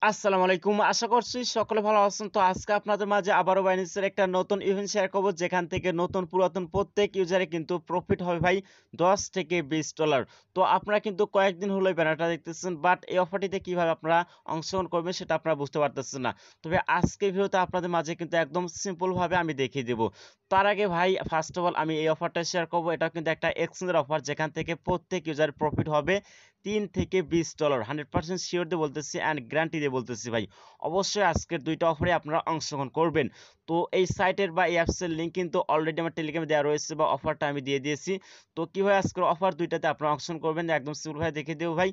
আসসালামু আলাইকুম। আশা করছি সকলে ভালো আছেন। তো আজকে আপনাদের মাঝে আবারও বাইন্যান্সের একটা নতুন ইভেন্ট শেয়ার করব, যেখান থেকে নতুন পুরাতন প্রত্যেক ইউজারে কিন্তু প্রফিট হবে ভাই $10 থেকে $20। তো আপনারা কিন্তু কয়েকদিন হলো এই ব্যানারটা দেখতেছেন, বাট এই অফারটিতে কিভাবে আপনারা অংশগ্রহণ করবেন সেটা আপনারা বুঝতে পারতেছেন না। তবে আজকে ভিডিওতে আপনাদের মাঝে কিন্তু একদম সিম্পল ভাবে আমি দেখিয়ে দেব। তার আগে ভাই ফার্স্ট অফ অল আমি এই অফারটা শেয়ার করব। এটা কিন্তু একটা এক্সচেঞ্জের অফার, যেখান থেকে প্রত্যেক ইউজার প্রফিট হবে $3 থেকে $20। 100% শিওর দিয়ে বলতেছি অ্যান্ড গ্যারান্টি দিয়ে বলতেছি ভাই। অবশ্যই আজকের দুইটা অফারে আপনারা অংশগ্রহণ করবেন। তো এই সাইটের বা এই অ্যাপসের লিঙ্ক কিন্তু অলরেডি আমার টেলিগ্রামে দেওয়া রয়েছে, বা অফারটা আমি দিয়ে দিয়েছি। তো কীভাবে আজকের অফার দুইটাতে আপনারা অংশগ্রহণ করবেন একদম সিম্পল ভাবে দেখে দেবো ভাই।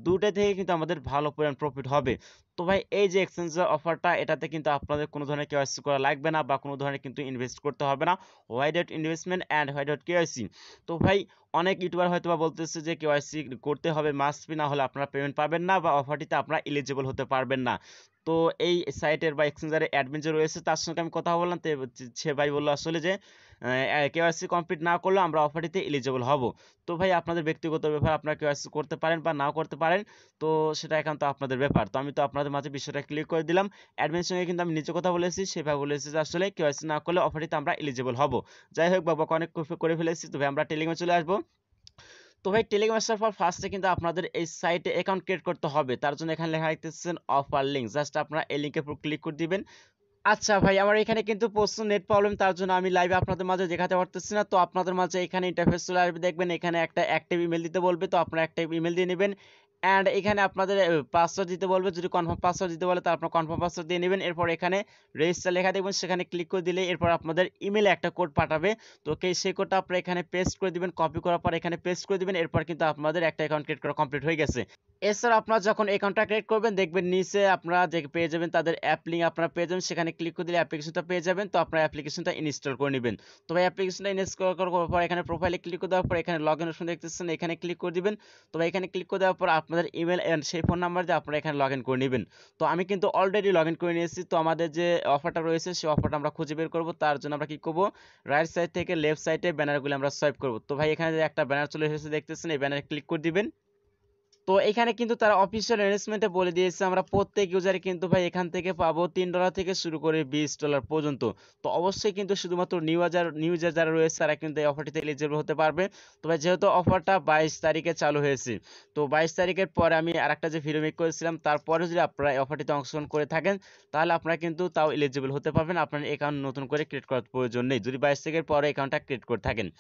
দুইটা থেকে কিন্তু আমাদের ভালো পরিমাণ প্রফিট হবে। তো ভাই এই যে এক্সচেঞ্জের অফারটা, এটাতে কিন্তু আপনাদের কোনো ধরনের কেওয়াইসি করা লাগবে না, বা কোনো ধরনের কিন্তু ইনভেস্ট করতে হবে না। White investment and white KYC. তো ভাই অনেক ইউটিউবার হয়তো বা বলতেছে যে কেওয়াইসি করতে হবে, মাস্ট বি, না হলে আপনারা পেমেন্ট পাবেন না, বা অফারটিতে আপনারা এলিজিবল হতে পারবেন না। তো এই সাইটের বা এক্সচেঞ্জারের অ্যাডমিন যে রয়েছে তার সঙ্গে আমি কথা বললাম, তো সে ভাই বললো আসলে যে কেওয়াইসি কমপ্লিট না করলেও আমরা অফারটিতে এলিজিবল হব। তো ভাই আপনাদের ব্যক্তিগত ব্যাপার, আপনারা কেওয়াইসি করতে পারেন বা নাও করতে পারেন। তো সেটা একান্ত আপনাদের ব্যাপার। তো আমি তো আপনাদের মাঝে বিষয়টা ক্লিক করে দিলাম। অ্যাডমিনের সঙ্গে কিন্তু আমি নিজে কথা বলেছি, সেভাবে বলেছি যে আসলে কেওয়াইসি না করলে অফারটিতে আমরা এলিজিবল হব। যাই হোক, বাবা অনেক করে ফেলেছি। তবে আমরা টেলিগ্রামে চলে আসবো। তো ভাই টেলিগ্রাম আসার পর ফার্স্টে কিন্তু আপনাদের এই সাইটে অ্যাকাউন্ট ক্রিয়েট করতে হবে। তার জন্য এখানে লেখা দেখতেছেন অফার লিঙ্ক, জাস্ট আপনারা এই লিঙ্কের উপর ক্লিক করে দিবেন। আচ্ছা ভাই, আমার এখানে কিন্তু প্রচুর নেট প্রবলেম, তার জন্য আমি লাইভে আপনাদের মাঝে দেখাতে পারতেছি না। তো আপনাদের মাঝে এখানে ইন্টারফেস চলে আসবে, দেখবেন এখানে একটা অ্যাক্টিভ ইমেল দিতে বলবে। তো আপনারা একটা ইমেল দিয়ে নেবেন, অ্যান্ড এখানে আপনাদের পাসওয়ার্ড দিতে বলবে। যদি কনফার্ম পাসওয়ার্ড দিতে বলে, তাহলে আপনার কনফার্ম পাসওয়ার্ড দিয়ে নেবেন। এরপর এখানে রেজিস্টার লেখা দেখবেন, সেখানে ক্লিক করে দিলে এরপর আপনাদের ইমেলে একটা কোড পাঠাবে। তো সেই কোডটা আপনারা এখানে পেস্ট করে দিবেন, কপি করার পর এখানে পেস্ট করে দিবেন। এরপর কিন্তু আপনাদের একটা অ্যাকাউন্ট ক্রিয়েট করা কমপ্লিট হয়ে গেছে। এছাড়া আপনারা যখন অ্যাকাউন্টটা ক্রিয়েট করবেন, দেখবেন নিচে আপনারা যে পেয়ে যাবেন তাদের অ্যাপ লিঙ্ক আপনারা পেয়ে যাবেন, সেখানে ক্লিক করে দিলে অ্যাপ্লিকেশনটা পেয়ে যাবেন। তো আপনারা অ্যাপ্লিকেশনটা ইনস্টল করে নেবেন। তো ভাই অ্যাপ্লিকেশনটা ইনস্টল করার পর এখানে প্রোফাইলে ক্লিক করে দেওয়ার পর এখানে লগ ইন অপশন দেখতেছেন, এখানে ক্লিক করে দিবেন। তো ভাই এখানে ক্লিক করে দেওয়ার পর আপনাদের ইমেল এন্ড সেই ফোন নাম্বার দিয়ে আপনারা এখানে লগ ইন করে নেবেন। তো আমি কিন্তু অলরেডি লগ ইন করে নিয়েছি। তো আমাদের যে অফারটা রয়েছে সেই অফারটা আমরা খুঁজে বের করবো। তার জন্য আমরা কি করবো, রাইট সাইড থেকে লেফট সাইডে ব্যানারগুলো আমরা সোয়াইপ করবো। তো ভাই এখানে যে একটা ব্যানার চলে এসেছে দেখতেছেন, এই ব্যানারে ক্লিক করে দিবেন। তো এখানে কিন্তু তারা অফিসিয়াল অ্যানাউন্সমেন্টে বলে দিয়েছে আমরা প্রত্যেক ইউজারে কিন্তু ভাই এখান থেকে পাবো $3 থেকে শুরু করে $20 পর্যন্ত। তো অবশ্যই কিন্তু শুধুমাত্র নিউ ইউজার যারা রয়েছে তারা কিন্তু এই অফারটিতে এলিজিবল হতে পারবে। তো ভাই যেহেতু অফারটা 22 তারিখে চালু হয়েছে, তো 22 তারিখের পরে আমি আরেকটা যে ভিডিও মেক করেছিলাম, তারপরে যদি আপনারা এই অফারটিতে অংশগ্রহণ করে থাকেন, তাহলে আপনারা কিন্তু তাও এলিজিবল হতে পারবেন। আপনার অ্যাকাউন্ট নতুন করে ক্রিয়েট করার প্রয়োজন নেই, যদি 22 তারিখের পরে অ্যাকাউন্টটা ক্রিয়েট করে থাকেন।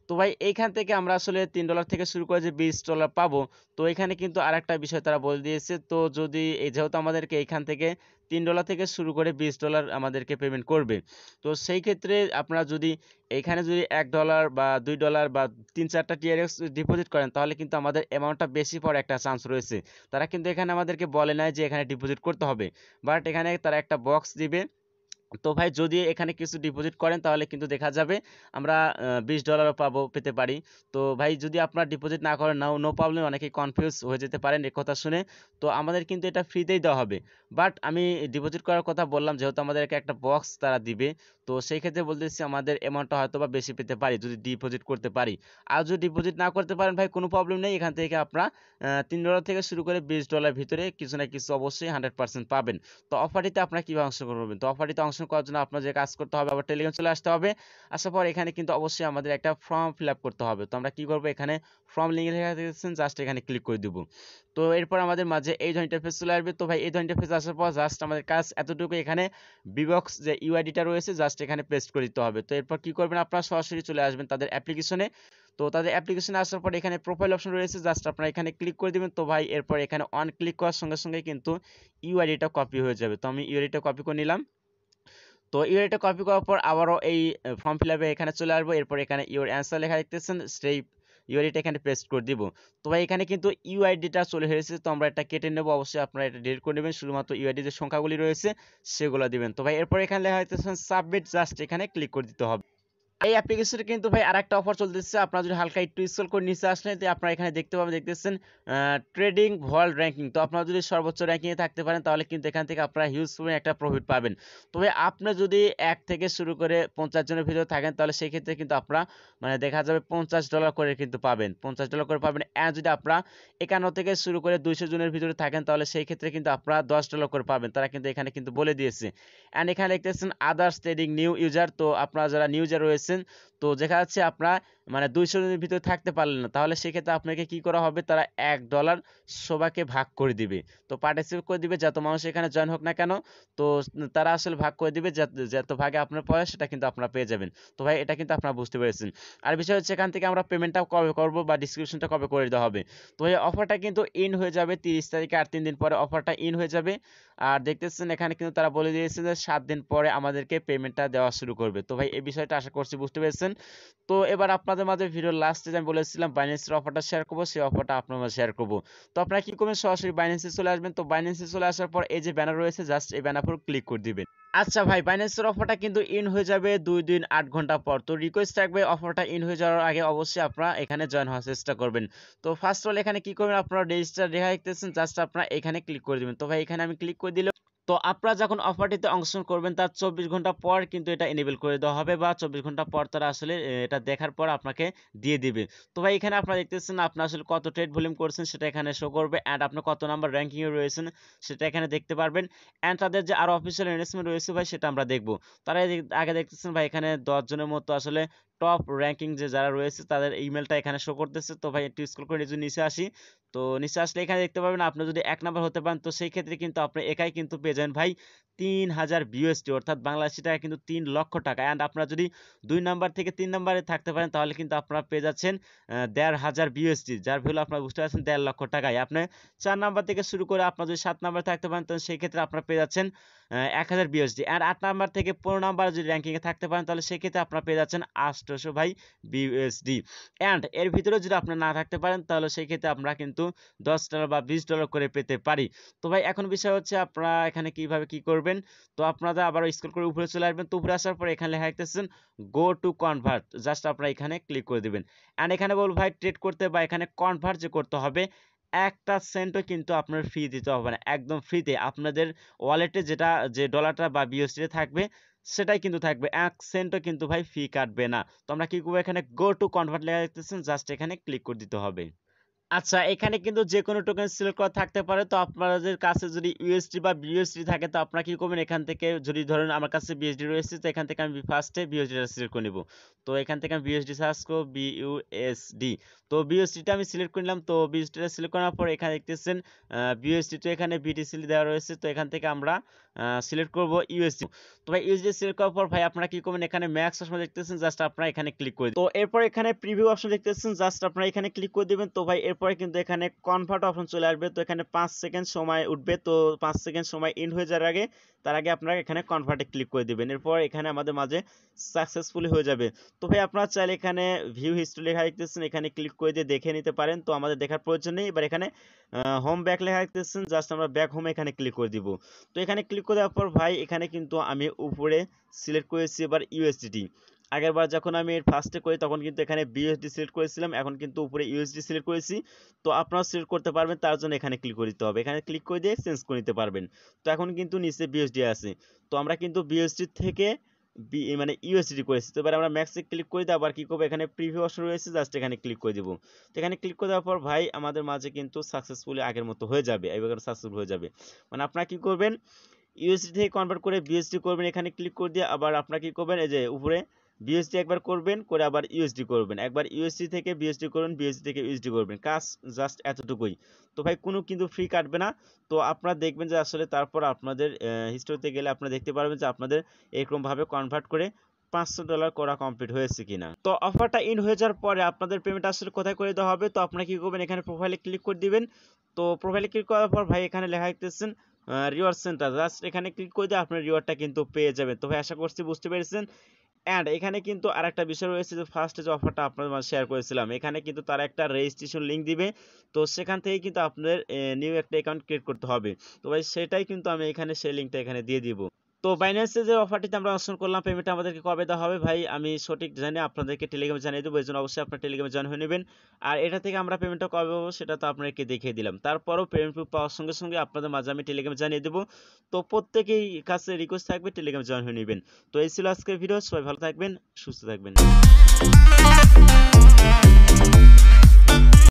তো ভাই এইখান থেকে আমরা আসলে $3 থেকে শুরু করে যে $20 পাবো। তো এখানে কিন্তু আরেকটা বিষয় তারা বলে দিয়েছে, তো যদি এই যেহেতু আমাদেরকে এইখান থেকে $3 থেকে শুরু করে $20 আমাদেরকে পেমেন্ট করবে। তো সেই ক্ষেত্রে আপনারা যদি এইখানে যদি $1 বা $2 বা 3-4টা টিআরএক্স ডিপোজিট করেন, তাহলে কিন্তু আমাদের অ্যামাউন্টটা বেশি পড়ার একটা চান্স রয়েছে। তারা কিন্তু এখানে আমাদেরকে বলে নাই যে এখানে ডিপোজিট করতে হবে, বাট এখানে তারা একটা বক্স দিবে। তো ভাই যদি এখানে কিছু ডিপোজিট করেন, তাহলে কিন্তু দেখা যাবে আমরা $20 পেতে পারি। তো ভাই যদি আপনারা ডিপোজিট না করেন, নো প্রবলেম, অনেকেই কনফিউজ হয়ে যেতে পারেন এই কথা শুনে। তো আমাদের কিন্তু এটা ফ্রিতেই দেওয়া হবে। বাট আমি ডিপোজিট করার কথা বললাম, যেহেতু আমাদেরকে একটা বক্স তারা দিবে। তো সেই ক্ষেত্রে বলতেছি আমাদের অ্যামাউন্টটা হয়তো বা বেশি পেতে পারি যদি ডিপোজিট করতে পারি। আর যদি ডিপোজিট না করতে পারেন ভাই, কোনো প্রবলেম নেই, এখান থেকে আপনারা $3 থেকে শুরু করে $20 ভিতরে কিছু না কিছু অবশ্যই 100% পাবেন। তো অফারটিতে আপনারা কিভাবে অংশগ্রহণ করবেন? তো অফারটিতে অংশগ্রহণ করার জন্য আপনার যে কাজ করতে হবে, আবার টেলিগ্রাম চলে আসতে হবে। আসার পর এখানে কিন্তু অবশ্যই আমাদের একটা ফর্ম ফিল আপ করতে হবে। তো আমরা কি করবো, এখানে ফর্ম লিঙ্ক লেখা দেখছেন, জাস্ট এখানে ক্লিক করে দিব। তো এরপর আমাদের মাঝে এই ধরনের ইন্টারফেস চলে আসবে। তো ভাই এই ধরনের ইন্টারফেস আসার পর জাস্ট আমাদের কাজ এতটুকু, এখানে বিবক্স যে ইউআইডিটা রয়েছে জাস্ট এখানে পেস্ট করে দিতে হবে। তো এরপর কি করবেন, আপনারা সরাসরি চলে আসবেন তাদের অ্যাপ্লিকেশনে। তো তাদের অ্যাপ্লিকেশনে আসার পর এখানে প্রোফাইল অপশন রয়েছে, জাস্ট আপনারা এখানে ক্লিক করে দিবেন। তো ভাই এরপর এখানে অন ক্লিক করার সঙ্গে সঙ্গে কিন্তু ইউআইডিটা কপি হয়ে যাবে। তো আমি ইউআইডিটা কপি করে নিলাম। তো ইউআইডিটা কপি করার পর আবারও এই ফর্ম ফিল আপে এখানে চলে আসবো। এরপর এখানে ইউর অ্যান্সার লেখা দেখতেছেন, সেই ইউআইডিটা এখানে পেস্ট করে দিব। তো ভাই এখানে কিন্তু ইউআইডিটা চলে এসেছে, তো আমরা এটা কেটে নেব। অবশ্যই আপনারা এটা ডিলিট করে নেবেন, শুধুমাত্র ইউআইডি যে সংখ্যাগুলি রয়েছে সেগুলো দিবেন। তো ভাই এরপর এখানে লেখা দেখতেছেন সাবমিট, জাস্ট এখানে ক্লিক করে দিতে হবে। এই অ্যাপ্লিকেশনে কিন্তু ভাই আরেকটা অফার চলতেছে। আপনারা যদি হালকা একটু স্ক্রল করে নিচে আসলে তো আপনারা এখানে দেখতে পাবেন, দেখতেছেন ট্রেডিং ভল র‍্যাঙ্কিং। তো আপনারা যদি সর্বোচ্চ র‍্যাঙ্কিং এ থাকতে পারেন তাহলে কিন্তু এখান থেকে আপনারা হিউজ পরিমাণে একটা প্রফিট পাবেন। তবে আপনি যদি 1 থেকে শুরু করে 50 জনের ভিতরে থাকেন তাহলে সেই ক্ষেত্রে কিন্তু আপনারা মানে দেখা যাবে $50 করে কিন্তু পাবেন। $50 করে পাবেন। আর যদি আপনারা 51 থেকে শুরু করে 200 জনের ভিতরে থাকেন তাহলে সেই ক্ষেত্রে কিন্তু আপনারা $10 করে পাবেন। তারা কিন্তু এখানে কিন্তু বলে দিয়েছে। এন্ড এখানে দেখতেছেন আদার্স ট্রেডিং নিউ ইউজার। তো আপনারা যারা নিউ ইউজার রয়েছেন তো দেখা যাচ্ছে আপনারা মানে 200 জনের ভিতরে থাকতে পারলেন না, তাহলে সেক্ষেত্রে আপনাকে কি করা হবে, তারা $1 সবাইকে ভাগ করে দিবে। তো পার্টিসিপেট করে দিবে, যত মানুষ এখানে জয়েন হোক না কেন, তো তারা আসলে ভাগ করে দিবে, যত ভাগে আপনার পড়ে সেটা কিন্তু আপনারা পেয়ে যাবেন। তো ভাই এটা কিন্তু আপনারা বুঝতে পেরেছেন। আর বিষয় হচ্ছে এখান থেকে আমরা পেমেন্টটা কবে করব বা ডিসক্রিপশনটা কবে করে দেওয়া হবে। তো এই অফারটা কিন্তু ইন হয়ে যাবে 30 তারিখে, আর 3 দিন পরে অফারটা ইন হয়ে যাবে। আর দেখতেছেন এখানে কিন্তু তারা বলে দিয়েছে যে 7 দিন পরে আমাদেরকে পেমেন্টটা দেওয়া শুরু করবে। তো ভাই এই বিষয়টা আশা করছি বুঝতে পেরেছেন। তো এবার আপনাদের মাঝে ভিডিওর লাস্টে যে আমি বলেছিলাম বাইন্যান্সের অফারটা শেয়ার করব, সেই অফারটা আপনার মাঝে শেয়ার করব। তো আপনারা কি করবেন, সরাসরি বাইন্যান্সে চলে আসবেন। তো বাইন্যান্সে চলে আসার পর এই যে ব্যানার রয়েছে জাস্ট এই ব্যানার উপর ক্লিক করে দিবেন। আচ্ছা ভাই, বাইন্যান্সের অফারটা কিন্তু ইন হয়ে যাবে 2 দিন 8 ঘন্টা পর। তো রিকোয়েস্ট থাকবে অফারটা ইন হয়ে যাওয়ার আগে অবশ্যই আপনারা এখানে জয়েন হওয়ার চেষ্টা করবেন। তো ফার্স্ট অল এখানে কি করবেন, আপনারা রেজিস্টার লেখা দেখতেছেন জাস্ট আপনারা এখানে ক্লিক করে দিবেন। তো ভাই এখানে আমি ক্লিক করে দিলাম। তো আপনারা যখন অফারটিতে অংশগ্রহণ করবেন তার 24 ঘন্টা পর কিন্তু এটা এনেবল করে দেওয়া হবে, বা 24 ঘন্টা পর তারা আসলে এটা দেখার পর আপনাকে দিয়ে দিবে। তো ভাই এখানে আপনারা দেখতেছেন আপনি আসলে কত ট্রেড ভলিউম করছেন সেটা এখানে শো করবে, অ্যান্ড আপনি কত নাম্বার র্যাঙ্কিং এ রয়েছেন সেটা এখানে দেখতে পারবেন। অ্যান্ড তাদের যে আরো অফিসিয়াল অ্যানাউন্সমেন্ট রয়েছে ভাই সেটা আমরা দেখব। তারা আগে দেখতেছেন ভাই এখানে 10 জনের মতো আসলে টপ র্যাঙ্কিং যে যারা রয়েছে তাদের ইমেলটা এখানে শো করতেছে। তো ভাই একটু স্ক্রল করে নিচে আসি। তো নিচে আসলে এখানে দেখতে পাবেন আপনি যদি 1 নাম্বার হতে পারেন তো সেই ক্ষেত্রে কিন্তু আপনি একাই কিন্তু পেয়ে যাবেন ভাই 3000 বিউএসডি, অর্থাৎ বাংলাদেশি টাকা কিন্তু 3 লক্ষ টাকা। অ্যান্ড আপনারা যদি 2 নাম্বার থেকে 3 নাম্বারে থাকতে পারেন তাহলে কিন্তু আপনারা পেয়ে যাচ্ছেন 1500 বিউএসডি, যার ভ্যালু আপনারা বুঝতে পারছেন 1.5 লক্ষ টাকায়। আপনি 4 নাম্বার থেকে শুরু করে আপনারা যদি 7 নাম্বারে থাকতে পারেন তো সেই ক্ষেত্রে আপনারা পেয়ে যাচ্ছেন 1000 বিউএসডি। অ্যান্ড 8 নাম্বার থেকে 15 নাম্বার যদি র্যাঙ্কিং এ থাকতে পারেন তাহলে সেই ক্ষেত্রে আপনারা পেয়ে যাচ্ছেন 800 ভাই বিউএসডি। অ্যান্ড এর ভিতরে যদি আপনারা না থাকতে পারেন তাহলে সেই ক্ষেত্রে আমরা কিন্তু $10 বা $20 করে পেতে পারি। তো ভাই এখন বিষয় হচ্ছে আপনারা এখানে কিভাবে কি করবেন। তো আপনারা আবার স্ক্রল করে উপরে চলে আসবেন। তো উপরে আসার পর এখানে লেখা দেখতেছেন গো টু কনভার্ট, জাস্ট আপনারা এখানে ক্লিক করে দিবেন। অ্যান্ড এখানে বলবো ভাই ট্রেড করতে বা এখানে কনভার্ট যে করতে হবে, একটা সেন্টও কিন্তু আপনার ফি দিতে হবে না, একদম ফ্রিতে আপনাদের ওয়ালেটে যেটা যে ডলারটা বা বিএসডি থাকবে সেটাই কিন্তু থাকবে, 1 সেন্টও কিন্তু ভাই ফি কাটবে না। তো আমরা কি করবো, এখানে গো টু কনভার্ট লেখা দেখতেছেন জাস্ট এখানে ক্লিক করে দিতে হবে। আচ্ছা, এখানে কিন্তু যেকোনো টোকেন সিলেক্ট করা থাকতে পারে। তো আপনাদের কাছে যদি ইউএসডি বা বিউএসডি থাকে তো আপনারা কি করবেন, এখান থেকে যদি ধরেন আমার কাছে বিএসডি রয়েছে তো এখান থেকে আমি ফার্স্টে বিউএসডিটা সিলেক্ট করে নিব। তো এখান থেকে আমি বিউএসডি সার্চ করব, বিইউএসডি। তো বিউএসডিটা আমি সিলেক্ট করে নিলাম। তো বিউএসডিটা সিলেক্ট করার পর এখানে দেখতেছেন বিউএসডি তো এখানে বিটিসি দেওয়া রয়েছে। তো এখান থেকে আমরা সিলেক্ট করব ইউএসডি। তো ভাই ইউএসডি সিলেক্ট করার পর ভাই আপনারা কি করবেন, এখানে ম্যাক্স অপশন দেখতেছেন জাস্ট আপনারা এখানে ক্লিক করে দিন। তো এরপর এখানে প্রিভিউ অপশন দেখতেছেন জাস্ট আপনারা এখানে ক্লিক করে দিবেন। তো ভাই এরপরে কিন্তু এখানে কনভার্ট অপশন চলে আসবে। তো এখানে 5 সেকেন্ড সময় উঠবে। তো 5 সেকেন্ড সময় এন্ড হয়ে যাওয়ার আগে তার আগে আপনারা এখানে কনভার্টে ক্লিক করে দিবেন। এরপর এখানে আমাদের মাঝে সাকসেসফুলি হয়ে যাবে। তো ভাই আপনারা চাইলে এখানে ভিউ হিস্ট্রি লেখা দেখতেছেন এখানে ক্লিক করে দিয়ে দেখে নিতে পারেন। তো আমাদের দেখার প্রয়োজন নেই। এবার এখানে হোম ব্যাক লেখা দেখতেছেন জাস্ট আমরা ব্যাক হোমে এখানে ক্লিক করে দিব। তো এখানে ক্লিক করে দেওয়ার পর ভাই এখানে কিন্তু আমি উপরে সিলেক্ট করেছি এবার ইউএসডিটি। আগেরবার যখন আমি ফার্স্টে করি তখন কিন্তু এখানে বিএসডি সিলেক্ট করেছিলাম, এখন কিন্তু উপরে ইউএসডি সিলেক্ট করেছি। তো আপনারা সিলেক্ট করতে পারবেন, তার জন্য এখানে ক্লিক করে দিতে হবে। এখানে ক্লিক করে দিয়ে চেঞ্জ করে নিতে পারবেন। তো এখন কিন্তু নিচে বিএসডি আছে। তো আমরা কিন্তু বিএসডি থেকে মানে ইউএসডি করেছি। তো এবার আমরা ম্যাক্সে ক্লিক করে দিয়ে আবার কি করবো, এখানে প্রিভিউ অপশন রয়েছে জাস্ট এখানে ক্লিক করে দিব। তো এখানে ক্লিক করে দেওয়ার পর ভাই আমাদের মাঝে কিন্তু সাকসেসফুলি আগের মতো হয়ে যাবে, এবার সাকসেসফুল হয়ে যাবে। মানে আপনারা কি করবেন, ইউএসডি থেকে কনভার্ট করে বিএসডি করবেন, এখানে ক্লিক করে দিয়ে আবার আপনারা কি করবেন, এই যে উপরে বিএসডি একবার করবেন, করে আবার ইউএসডি করবেন, একবার ইউএসডি থেকে বিএসডি করবেন, বিএসডি থেকে ইউএসডি করবেন, কাজ জাস্ট এতটুকুই। তো ভাই কোনো কিন্তু ফ্রি কাটবে না। তো আপনারা দেখবেন যে আসলে তারপর আপনাদের হিস্টোরিতে গেলে আপনারা দেখতে পারবেন যে আপনাদের এরকমভাবে কনভার্ট করে $500 করা কমপ্লিট হয়েছে কিনা। তো অফারটা ইন হয়ে যাওয়ার পরে আপনাদের পেমেন্ট আসলে কোথায় করে দেওয়া হবে, তো আপনারা কি করবেন, এখানে প্রোফাইলে ক্লিক করে দিবেন। তো প্রোফাইলে ক্লিক করার পর ভাই এখানে লেখা দেখতেছেন রিওয়ার্ড সেন্টার, জাস্ট এখানে ক্লিক করে দিয়ে আপনার রিওয়ার্ডটা কিন্তু পেয়ে যাবেন। তো ভাই আশা করছি বুঝতে পেরেছেন। অ্যান্ড এখানে কিন্তু আরেকটা বিষয় রয়েছে যে ফার্স্টে যে অফারটা আপনাদের মাঝে শেয়ার করেছিলাম, এখানে কিন্তু তারা একটা রেজিস্ট্রেশন লিঙ্ক দিবে। তো সেখান থেকে কিন্তু আপনাদের নিউ একটা অ্যাকাউন্ট ক্রিয়েট করতে হবে। তো ভাই সেটাই কিন্তু আমি এখানে সেই লিঙ্কটা এখানে দিয়ে দিব। তো বাইন্যান্সে যে অফারটিতে আমরা অনস্টল করলাম পেমেন্ট আমাদেরকে কবে দেওয়া হবে ভাই আমি সঠিক জানি আপনাদেরকে টেলিগ্রামে জানিয়ে দেবো, এই জন্য অবশ্যই আপনার টেলিগ্রামে জয়েন হয়ে নেবেন। আর এটা থেকে আমরা পেমেন্টটা কবে পাবো সেটা তো আপনাকে দেখিয়ে দিলাম, তারপরও পেমেন্ট পাওয়ার সঙ্গে সঙ্গে আপনাদের মাঝে আমি টেলিগ্রামে জানিয়ে দেবো। তো প্রত্যেকেই কাছে রিকোয়েস্ট থাকবে টেলিগ্রামে জয়েন হয়ে নেবেন। তো এই ছিল আজকের ভিডিও, সবাই ভালো থাকবেন, সুস্থ থাকবেন।